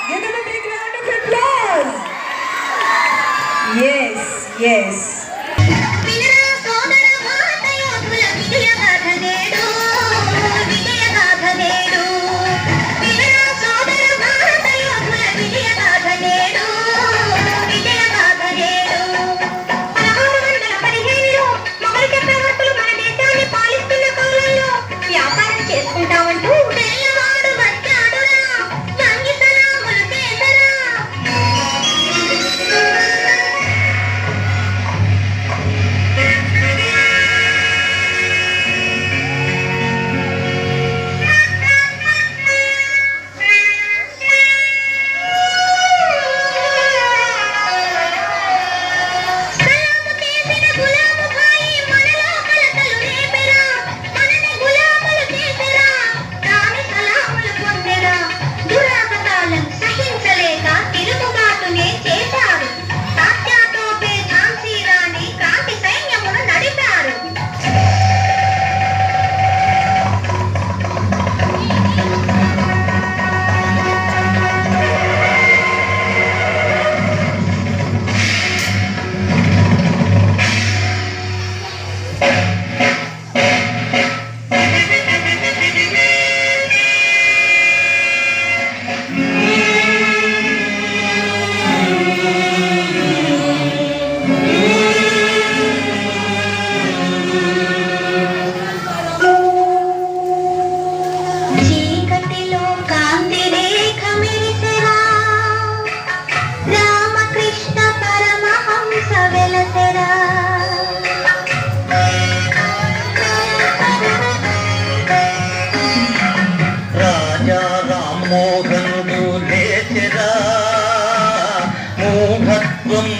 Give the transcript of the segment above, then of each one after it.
Give them a big round of applause. Yes, yes.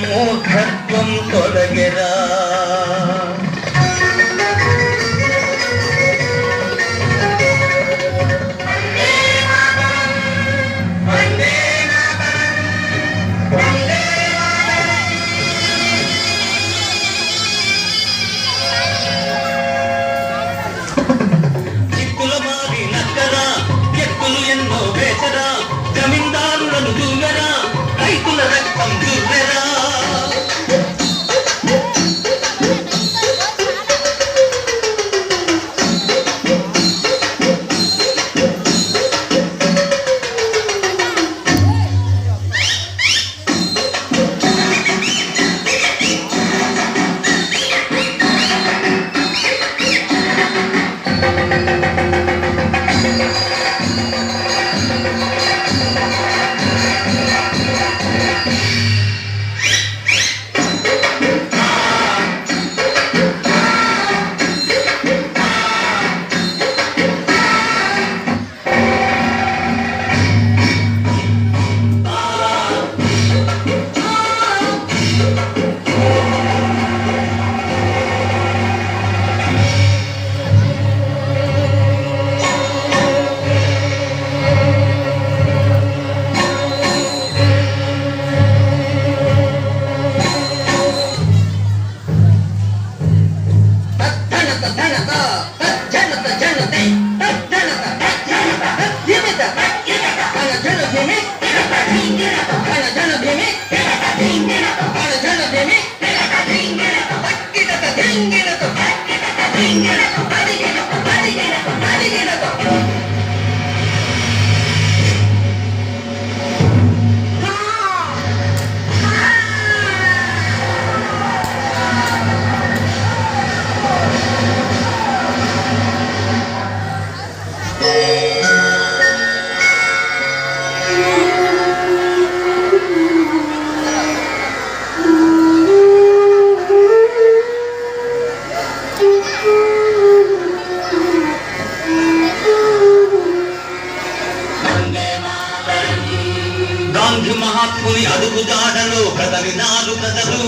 మూర్ఖత్వం తొలగెరా చిక్కుల మారి నక్కరా ఎత్తులు ఎన్నో వేసరా జమీందారులను దూవెరా రైతుల రక్తం దుర్రెరా గాంధీ మహాత్ముని అడుగుజాడలో కదలినారు ప్రజలు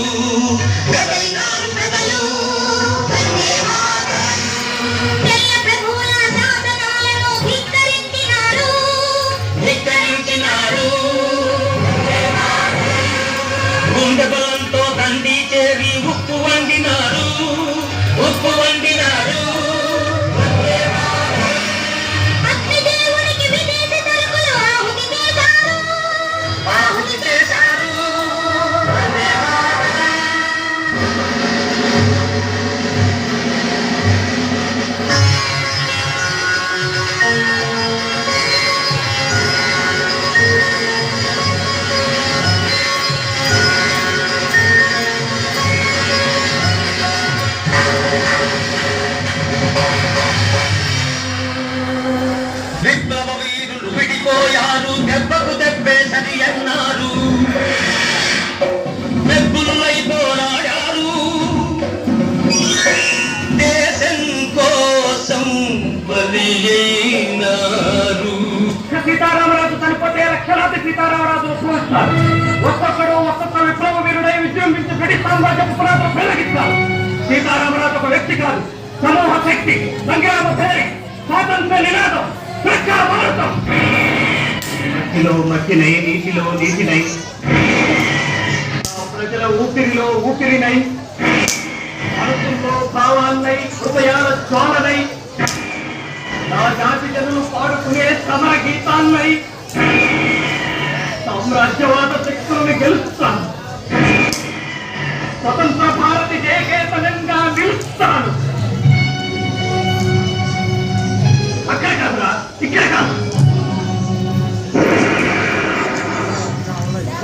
గుండె బలంతో దండి చేరి ఉప్పు వండినారు విప్లవాలను పూజిస్తారు. ఒక్కొక్క విప్లవ వీరుడై విజృంభించి బ్రిటిష్ సామ్రాజ్య పునాదులు పెళ్లగిస్తారు. సీతారామరాజు ఒక వ్యక్తి కాదు, సమూహ శక్తి, సంగ్రామ ధైర్య, స్వాతంత్ర నినాదం, ప్రజా భారతం. మట్టిలో మట్టినై, నీటిలో నీటినై, ప్రజల ఊపిరిలో ఊపిరినై, మనసుల్లో భావాన్నై, హృదయాల జ్వాలనై, నా జాతి జనులు పాడుకునే సమర గీతాన్నై సామ్రాజ్యవాద శక్తులను గెలుస్తాను. స్వతంత్ర భారతి జయకేతనంగా నిలుస్తాను. అక్కడ కాదురా, ఇక్కడ కాదు.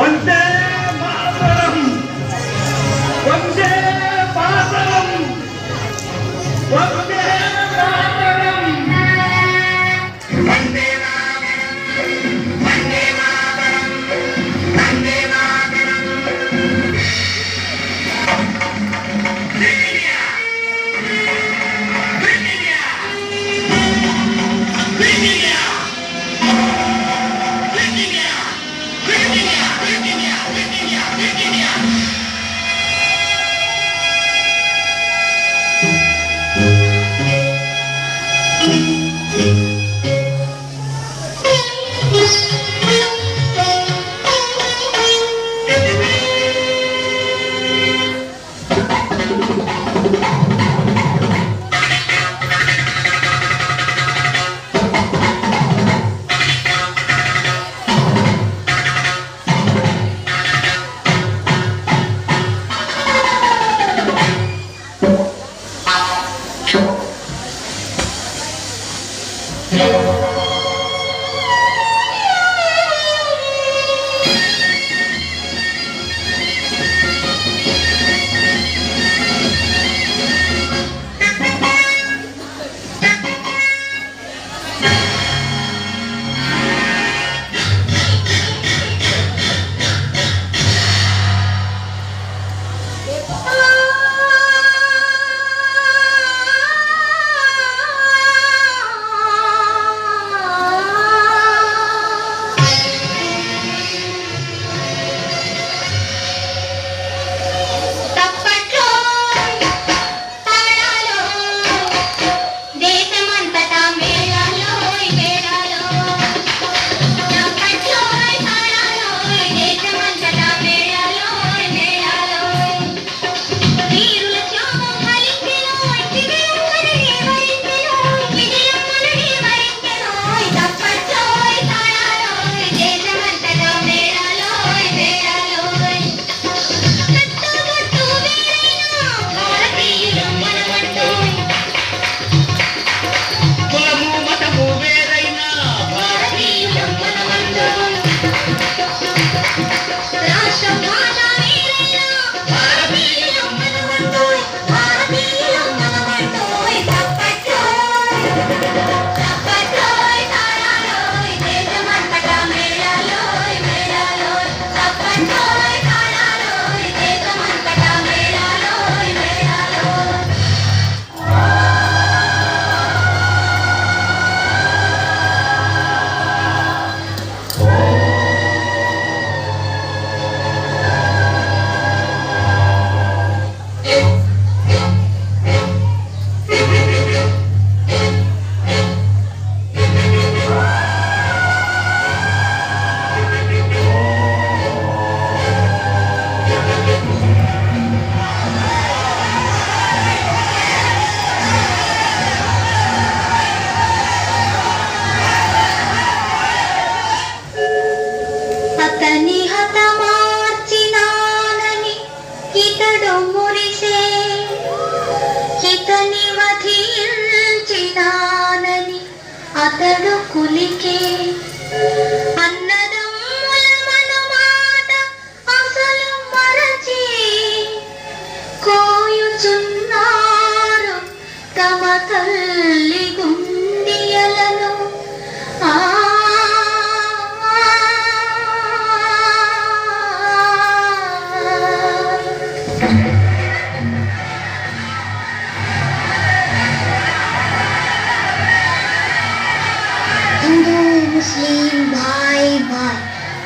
వందే మాతరం, వందే మాతరం, వందే మాతరం, వందే అతడు కులికే అన్నదమ్ముల మనమాట అసలు మరచి కోయుచున్నారు తమ తల్లి గుండియలను. मुस्लिम भाई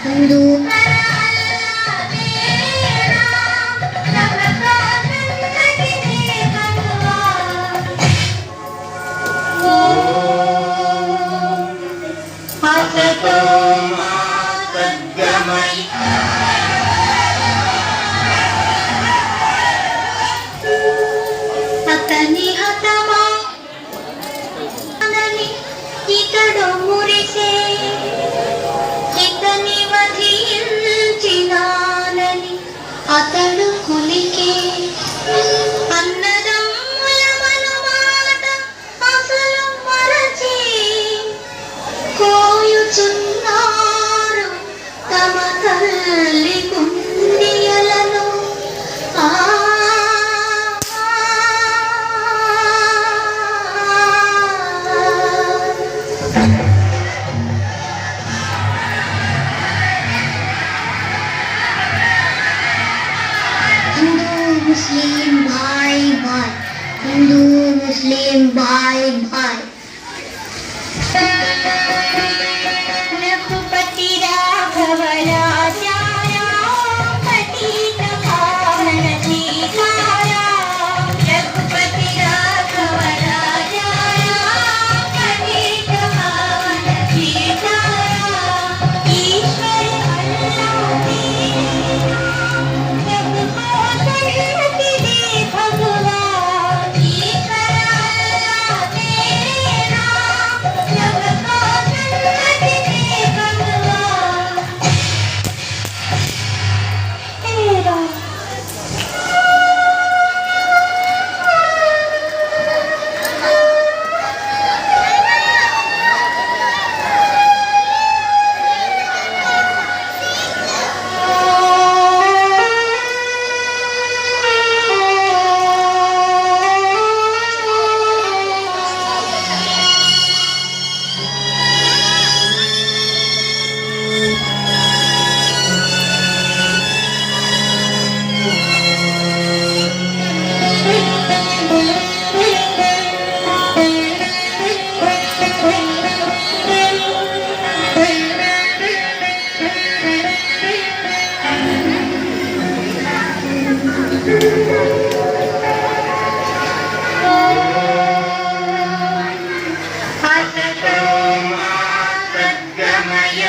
हिंदू अल्लाह तेरा सबका जिंदगी दे भगवान हसतो मा सद्गमय అతని హతమా అనని ఇతడు మురిసే ఇతని వధించినానని అతడు కులికే అన్నదమ్ముల మనమాట అసలు మరచి కోయుచున్నారు తమ తల్లి గుండియలను ఆ मुस्लिम भाई भाई हिंदू मुस्लिम भाई भाई रघुपति राघव राजाया पतित पावन सीताया रघुपति राघव राजाया पतित पावन सीताया ईश्वर अल्लाह भगवान ईश्वर अल्लाह तेरा सबका जिंदगी दे भगवान तेरा सद्गमय